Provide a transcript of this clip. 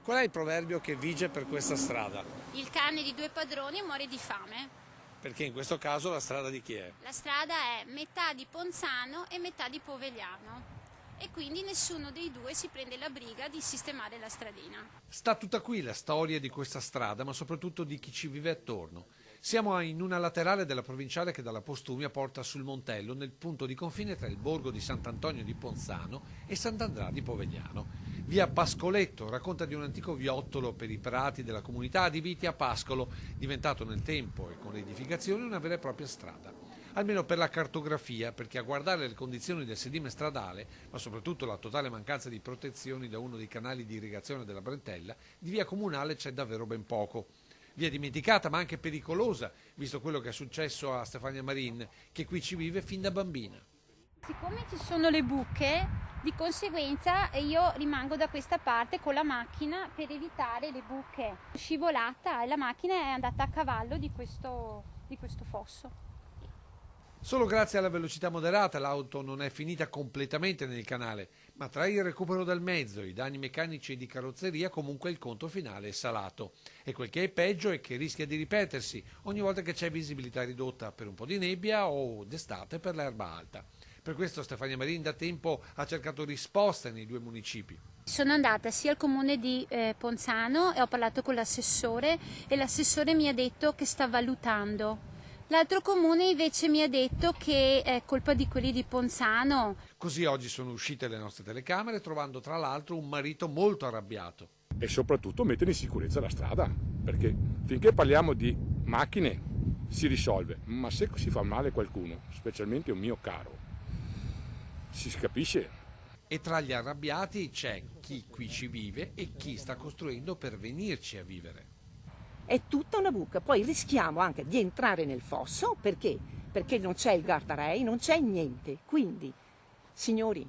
Qual è il proverbio che vige per questa strada? Il cane di due padroni muore di fame. Perché in questo caso la strada di chi è? La strada è metà di Ponzano e metà di Povegliano. E quindi nessuno dei due si prende la briga di sistemare la stradina. Sta tutta qui la storia di questa strada, ma soprattutto di chi ci vive attorno. Siamo in una laterale della provinciale che dalla Postumia porta sul Montello, nel punto di confine tra il borgo di Sant'Antonio di Ponzano e Sant'Andrea di Povegliano. Via Pascoletto racconta di un antico viottolo per i prati della comunità adibiti a pascolo, diventato nel tempo e con le edificazioni una vera e propria strada. Almeno per la cartografia, perché a guardare le condizioni del sedime stradale, ma soprattutto la totale mancanza di protezioni da uno dei canali di irrigazione della Brentella, di via comunale c'è davvero ben poco. Via dimenticata ma anche pericolosa, visto quello che è successo a Stefania Marin, che qui ci vive fin da bambina. Siccome ci sono le buche, di conseguenza io rimango da questa parte con la macchina per evitare le buche. Scivolata e la macchina è andata a cavallo di questo fosso. Solo grazie alla velocità moderata l'auto non è finita completamente nel canale, ma tra il recupero del mezzo, i danni meccanici e di carrozzeria comunque il conto finale è salato. E quel che è peggio è che rischia di ripetersi ogni volta che c'è visibilità ridotta per un po' di nebbia o d'estate per l'erba alta. Per questo Stefania Marin da tempo ha cercato risposte nei due municipi. Sono andata sia al comune di Ponzano e ho parlato con l'assessore e l'assessore mi ha detto che sta valutando. L'altro comune invece mi ha detto che è colpa di quelli di Ponzano. Così oggi sono uscite le nostre telecamere trovando tra l'altro un marito molto arrabbiato. E soprattutto mettere in sicurezza la strada, perché finché parliamo di macchine si risolve, ma se si fa male qualcuno, specialmente un mio caro, si capisce. E tra gli arrabbiati c'è chi qui ci vive e chi sta costruendo per venirci a vivere. È tutta una buca, poi rischiamo anche di entrare nel fosso, perché? Perché non c'è il guardrail, non c'è niente, quindi, signori,